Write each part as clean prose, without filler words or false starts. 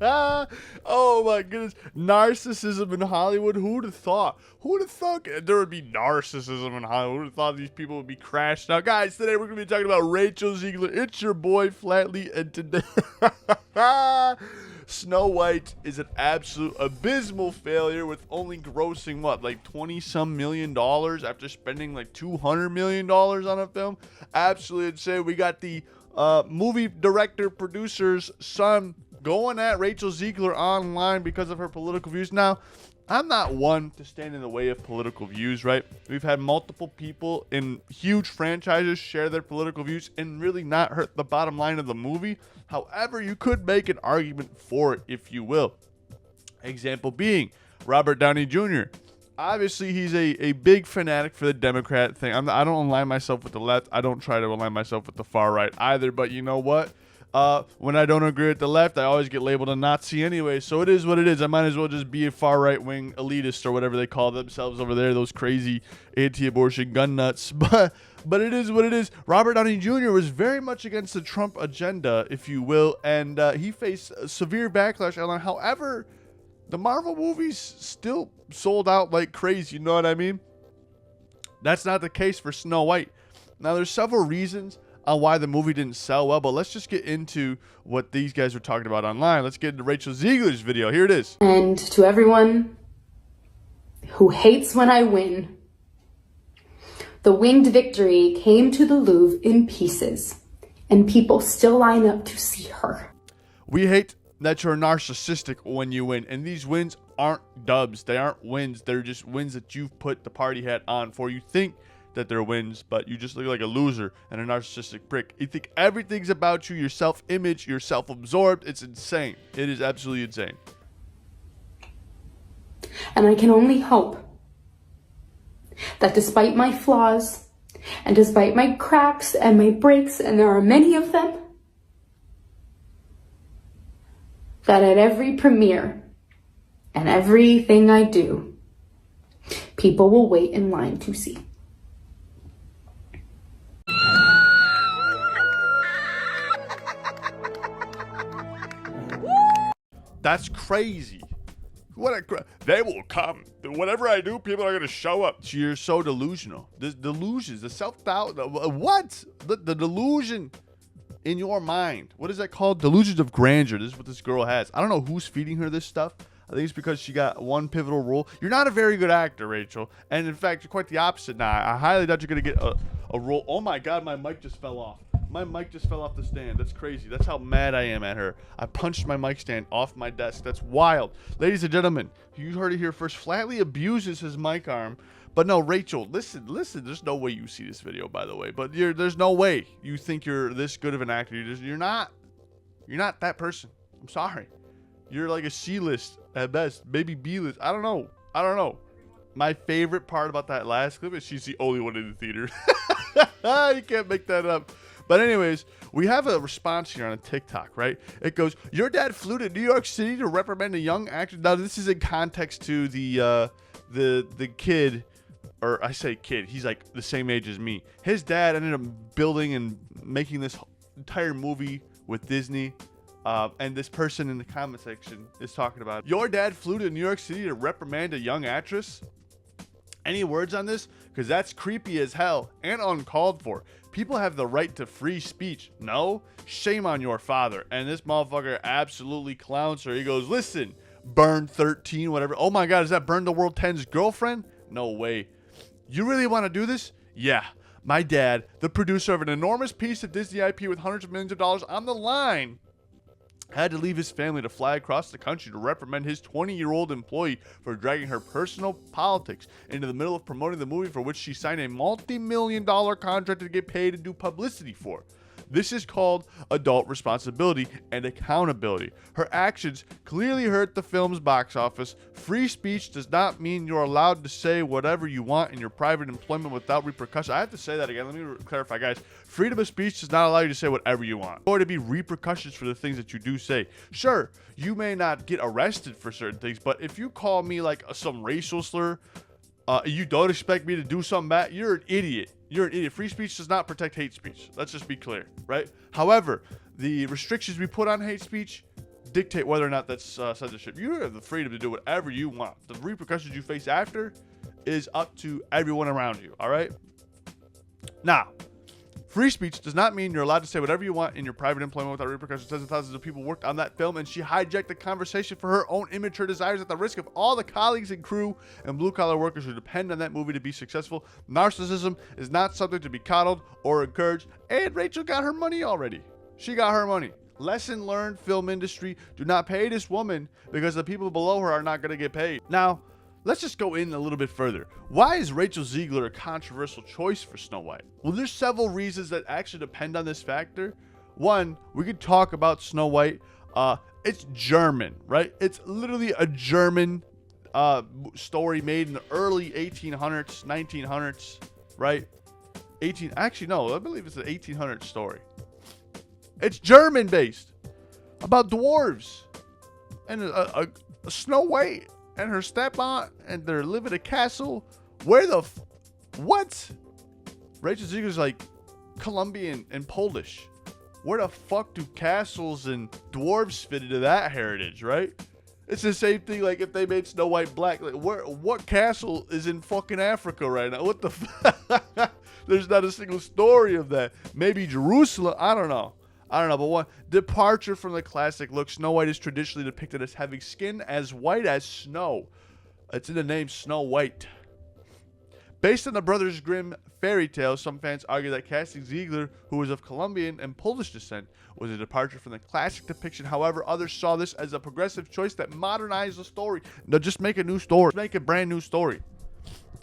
Oh my goodness. Narcissism in Hollywood. Who'd have thought? Who'd have thought there would be narcissism in Hollywood? Who'd have thought these people would be crashed out? Guys, today we're going to be talking about Rachael Zegler. It's your boy, Flatley, and today Snow White is an absolute abysmal failure with only grossing, what, like 20-some million dollars after spending like $200 million on a film? Absolutely insane. We got the movie director, producer's son going at Rachael Zegler online because of her political views. Now, I'm not one to stand in the way of political views, right? We've had multiple people in huge franchises share their political views and really not hurt the bottom line of the movie. However, you could make an argument for it, if you will. Example being Robert Downey Jr. Obviously, he's a big fanatic for the Democrat thing. I don't align myself with the left. I don't try to align myself with the far right either. But you know what? When I don't agree with the left, I always get labeled a Nazi anyway. So it is what it is. I might as well just be a far right wing elitist or whatever they call themselves over there. Those crazy anti-abortion gun nuts. But it is what it is. Robert Downey Jr. was very much against the Trump agenda, if you will, and he faced severe backlash online. However, the Marvel movies still sold out like crazy, you know what I mean? That's not the case for Snow White. Now, there's several reasons on why the movie didn't sell well, but let's just get into what these guys were talking about online. Let's get into Rachael Zegler's video. Here it is. And to everyone who hates when I win, the winged victory came to the Louvre in pieces, and people still line up to see her. We hate that you're narcissistic when you win, and these wins aren't dubs. They aren't wins. They're just wins that you've put the party hat on for. You think that they're wins, but you just look like a loser and a narcissistic prick. You think everything's about you, your self-image, you're self-absorbed. It's insane. It is absolutely insane. And I can only hope that despite my flaws, and despite my cracks and my breaks, and there are many of them, that at every premiere and everything I do, people will wait in line to see. That's crazy. They will come. Whatever I do, people are going to show up. You're so delusional. The delusions, the self-doubt. What? The delusion in your mind. What is that called? Delusions of grandeur. This is what this girl has. I don't know who's feeding her this stuff. I think it's because she got one pivotal role. You're not a very good actor, Rachel. And in fact, you're quite the opposite now. I highly doubt you're going to get a role. Oh my God, my mic just fell off. My mic just fell off the stand. That's crazy. That's how mad I am at her. I punched my mic stand off my desk. That's wild. Ladies and gentlemen, you heard it here first. Flatley abuses his mic arm. But no, Rachel, listen. There's no way you see this video, by the way. But there's no way you think you're this good of an actor. You're not. You're not that person. I'm sorry. You're like a C-list at best. Maybe B-list. I don't know. My favorite part about that last clip is she's the only one in the theater. You can't make that up. But anyways, we have a response here on a TikTok, right? It goes, your dad flew to New York City to reprimand a young actor. Now, this is in context to the kid, or I say kid, he's like the same age as me. His dad ended up building and making this entire movie with Disney. And this person in the comment section is talking about, your dad flew to New York City to reprimand a young actress. Any words on this? Because that's creepy as hell and uncalled for. People have the right to free speech. No? Shame on your father. And this motherfucker absolutely clowns her. He goes, listen, Burn 13, whatever. Oh my God, is that Burn the World 10's girlfriend? No way. You really want to do this? Yeah. My dad, the producer of an enormous piece of Disney IP with hundreds of millions of dollars on the line, had to leave his family to fly across the country to reprimand his 20-year-old employee for dragging her personal politics into the middle of promoting the movie for which she signed a multi-million-dollar contract to get paid and do publicity for. This is called adult responsibility and accountability. Her actions clearly hurt the film's box office. Free speech does not mean you're allowed to say whatever you want in your private employment without repercussion. I have to say that again. Let me clarify, guys. Freedom of speech does not allow you to say whatever you want, or to be repercussions for the things that you do say. Sure, you may not get arrested for certain things, but if you call me like some racial slur, you don't expect me to do something bad, you're an idiot. You're an idiot. Free speech does not protect hate speech. Let's just be clear, right? However, the restrictions we put on hate speech dictate whether or not that's censorship. You have the freedom to do whatever you want. The repercussions you face after is up to everyone around you, all right? Now, free speech does not mean you're allowed to say whatever you want in your private employment without repercussions. Tens of thousands of people worked on that film, and she hijacked the conversation for her own immature desires at the risk of all the colleagues and crew and blue-collar workers who depend on that movie to be successful. Narcissism is not something to be coddled or encouraged, and Rachel got her money already. She got her money. Lesson learned, film industry. Do not pay this woman because the people below her are not going to get paid. Now, let's just go in a little bit further. Why is Rachael Zegler a controversial choice for Snow White? Well, there's several reasons that actually depend on this factor. One, we could talk about Snow White. It's German, right? It's literally a German story made in the early 1800s, 1900s, right? Actually, no, I believe it's an 1800s story. It's German based, about dwarves and a Snow White and her stepaunt, and they're living in a castle. Where the what? Rachael Zegler's like Colombian and Polish. Where the fuck do castles and dwarves fit into that heritage, right? It's the same thing like if they made Snow White black. Like, what castle is in fucking Africa right now? What the fuck? There's not a single story of that. Maybe Jerusalem. I don't know. But one departure from the classic look. Snow White is traditionally depicted as having skin as white as snow. It's in the name Snow White. Based on the Brothers Grimm fairy tale, some fans argue that casting Zegler, who was of Colombian and Polish descent, was a departure from the classic depiction. However, others saw this as a progressive choice that modernized the story. No, just make a new story. Make a brand new story.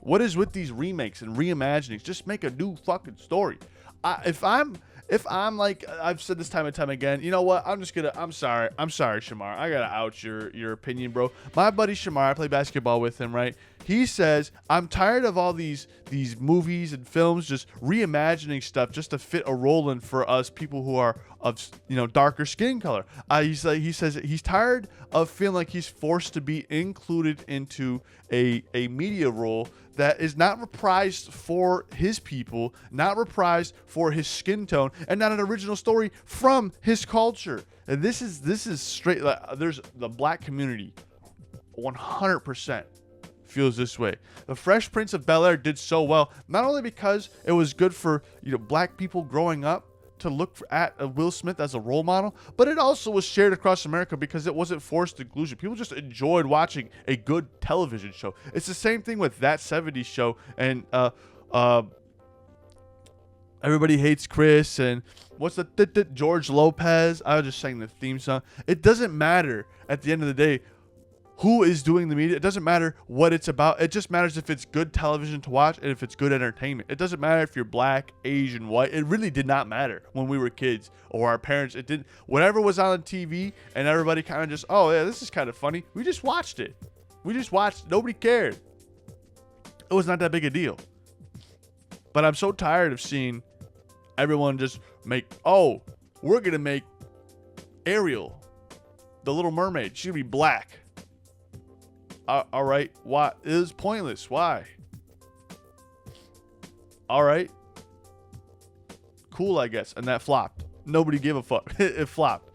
What is with these remakes and reimaginings? Just make a new fucking story. If I'm like, I've said this time and time again, you know what? I'm sorry, Shamar. I gotta out your opinion, bro. My buddy Shamar, I play basketball with him, right? He says, I'm tired of all these movies and films just reimagining stuff just to fit a role in for us people who are of, darker skin color. He says he's tired of feeling like he's forced to be included into a media role that is not reprised for his people, not reprised for his skin tone, and not an original story from his culture. And this is straight. There's the black community, 100% feels this way. The Fresh Prince of Bel-Air did so well, not only because it was good for black people growing up to look at Will Smith as a role model, but it also was shared across America because it wasn't forced inclusion. People just enjoyed watching a good television show. It's the same thing with That 70s Show and Everybody Hates Chris and what's the George Lopez. I was just saying the theme song. It doesn't matter at the end of the day who is doing the media. It doesn't matter what it's about. It just matters if it's good television to watch and if it's good entertainment. It doesn't matter if you're black, Asian, white. It really did not matter when we were kids or our parents. It didn't. Whatever was on TV and everybody kind of just, oh yeah, this is kind of funny. We just watched it. Nobody cared. It was not that big a deal. But I'm so tired of seeing everyone just make, we're going to make Ariel, the Little Mermaid. She'll be black. All right. Why? It is pointless. Why? All right. Cool, I guess. And that flopped. Nobody gave a fuck. It flopped.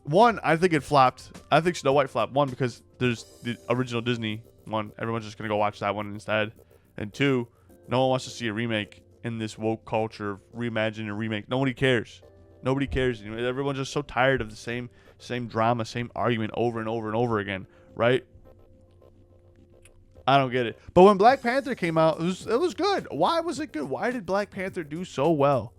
One, I think it flopped. I think Snow White flopped. One, because there's the original Disney one. Everyone's just going to go watch that one instead. And two, no one wants to see a remake in this woke culture of reimagining a remake. Nobody cares. Nobody cares. Everyone's just so tired of the same drama, same argument over and over and over again. Right? I don't get it. But when Black Panther came out, it was good. Why was it good? Why did Black Panther do so well?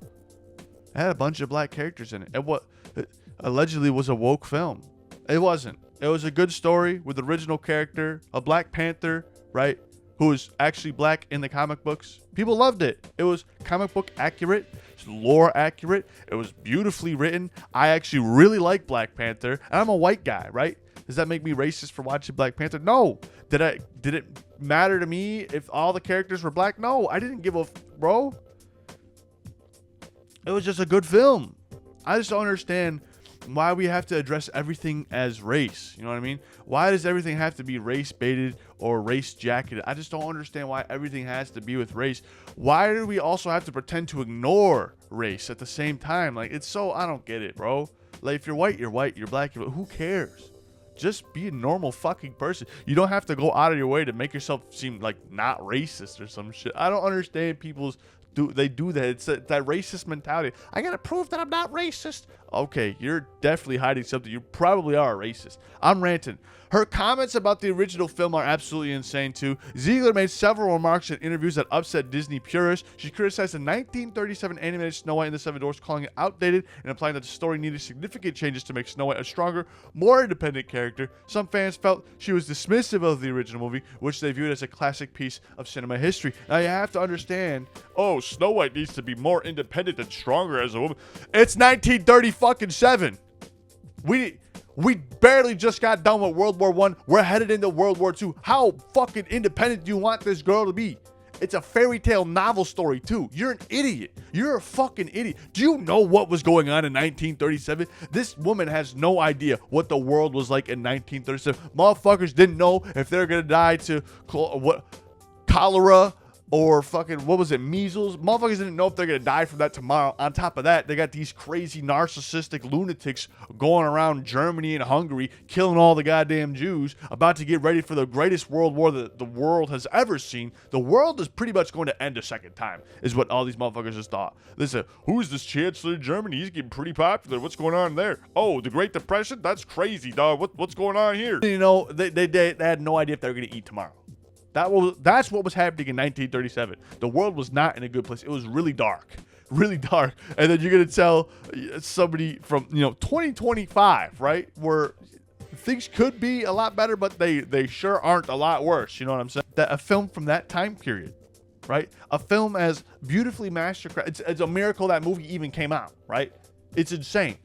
It had a bunch of black characters in it. It allegedly was a woke film. It wasn't. It was a good story with original character, a Black Panther, right? Who was actually black in the comic books. People loved it. It was comic book accurate. It's lore accurate. It was beautifully written. I actually really like Black Panther. And I'm a white guy, right? Does that make me racist for watching Black Panther? No. Did it matter to me if all the characters were black? No, I didn't give a bro. It was just a good film. I just don't understand why we have to address everything as race. You know what I mean? Why does everything have to be race baited or race jacketed? I just don't understand why everything has to be with race. Why do we also have to pretend to ignore race at the same time? Like, it's so, I don't get it, bro. Like, if you're white, you're white. You're black, you're black. Who cares? Just be a normal fucking person. You don't have to go out of your way to make yourself seem like not racist or some shit. I don't understand people's they do that. It's that racist mentality. I gotta prove that I'm not racist. Okay, you're definitely hiding something. You probably are a racist. I'm ranting. Her comments about the original film are absolutely insane too. Zegler made several remarks in interviews that upset Disney purists. She criticized the 1937 animated Snow White and the Seven Dwarfs, calling it outdated and implying that the story needed significant changes to make Snow White a stronger, more independent character. Some fans felt she was dismissive of the original movie, which they viewed as a classic piece of cinema history. Now you have to understand, oh, Snow White needs to be more independent and stronger as a woman. It's 1937. We barely just got done with World War I. We're headed into World War II. How fucking independent do you want this girl to be? It's a fairy tale novel story too. You're an idiot. You're a fucking idiot. Do you know what was going on in 1937? This woman has no idea what the world was like in 1937. Motherfuckers didn't know if they're gonna die to cholera or fucking, what was it, measles? Motherfuckers didn't know if they're gonna die from that tomorrow. On top of that, they got these crazy narcissistic lunatics going around Germany and Hungary, killing all the goddamn Jews, about to get ready for the greatest world war that the world has ever seen. The world is pretty much going to end a second time, is what all these motherfuckers just thought. Listen, who's this chancellor of Germany? He's getting pretty popular. What's going on there? Oh, the Great Depression? That's crazy, dog. What's going on here? You know, they had no idea if they were gonna eat tomorrow. That's what was happening in 1937. The world was not in a good place. It was really dark. Really dark. And then you're going to tell somebody from, 2025, right? Where things could be a lot better, but they sure aren't a lot worse. You know what I'm saying? That a film from that time period, right? A film as beautifully mastercraft. It's a miracle that movie even came out, right? It's insane.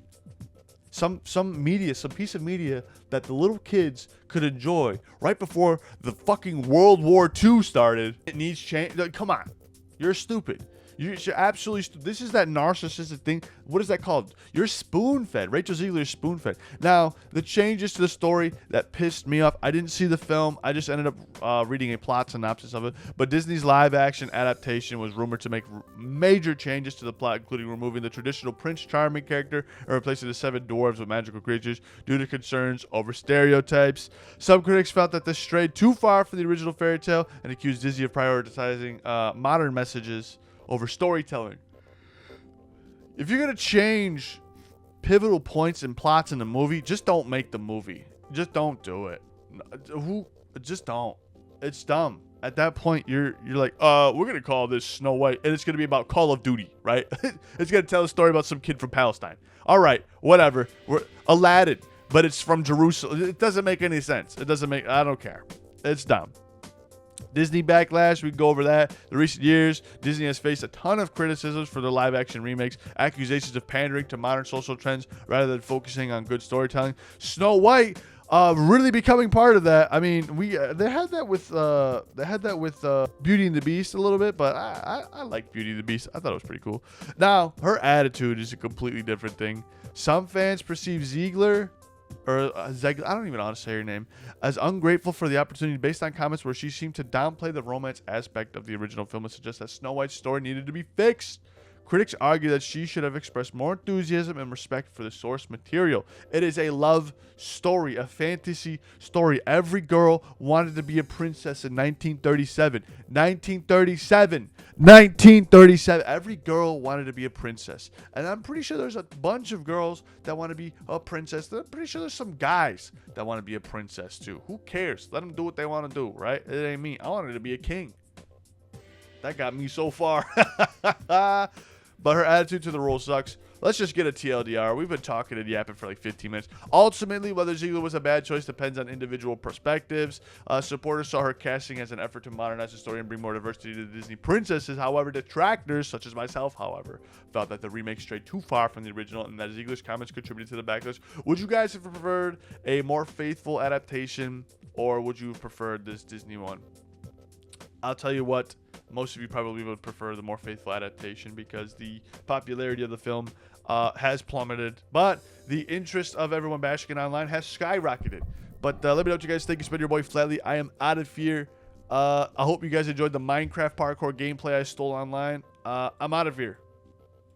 Some piece of media that the little kids could enjoy right before the fucking World War II started. It needs change. Come on. You're stupid. You're absolutely this is that narcissistic thing. What is that called? You're spoon-fed. Rachael Zegler is spoon-fed. Now, the changes to the story that pissed me off. I didn't see the film. I just ended up reading a plot synopsis of it. But Disney's live-action adaptation was rumored to make major changes to the plot, including removing the traditional Prince Charming character and replacing the seven dwarves with magical creatures due to concerns over stereotypes. Some critics felt that this strayed too far from the original fairy tale and accused Disney of prioritizing modern messages over storytelling. If you're gonna change pivotal points and plots in the movie, just don't make the movie. Just don't do it. Just don't. It's dumb. At that point, you're like, we're gonna call this Snow White, and it's gonna be about Call of Duty, right? It's gonna tell a story about some kid from Palestine. All right, whatever. We're Aladdin, but it's from Jerusalem. It doesn't make any sense. I don't care. It's dumb. Disney backlash, we can go over that. The recent years, Disney has faced a ton of criticisms for their live-action remakes, accusations of pandering to modern social trends rather than focusing on good storytelling. Snow White really becoming part of that. I mean, they had that with Beauty and the Beast a little bit, but I like Beauty and the Beast. I thought it was pretty cool. Now, her attitude is a completely different thing. Some fans perceive Zegler, Zegler, I don't even know how to say her name, as ungrateful for the opportunity based on comments where she seemed to downplay the romance aspect of the original film and suggest that Snow White's story needed to be fixed. Critics argue that she should have expressed more enthusiasm and respect for the source material. It is a love story, a fantasy story. Every girl wanted to be a princess in 1937. 1937. Every girl wanted to be a princess. And I'm pretty sure there's a bunch of girls that want to be a princess. I'm pretty sure there's some guys that want to be a princess too. Who cares? Let them do what they want to do, right? It ain't me. I wanted to be a king. That got me so far. But her attitude to the role sucks. Let's just get a TLDR. We've been talking and yapping for like 15 minutes. Ultimately, whether Zegler was a bad choice depends on individual perspectives. Supporters saw her casting as an effort to modernize the story and bring more diversity to the Disney princesses. However, detractors, such as myself, felt that the remake strayed too far from the original and that Zegler's comments contributed to the backlash. Would you guys have preferred a more faithful adaptation, or would you have preferred this Disney one? I'll tell you what. Most of you probably would prefer the more faithful adaptation because the popularity of the film has plummeted, but the interest of everyone bashing it online has skyrocketed. But let me know what you guys think. It's been your boy Flatly. I am out of here. I hope you guys enjoyed the Minecraft parkour gameplay I stole online. I'm out of here.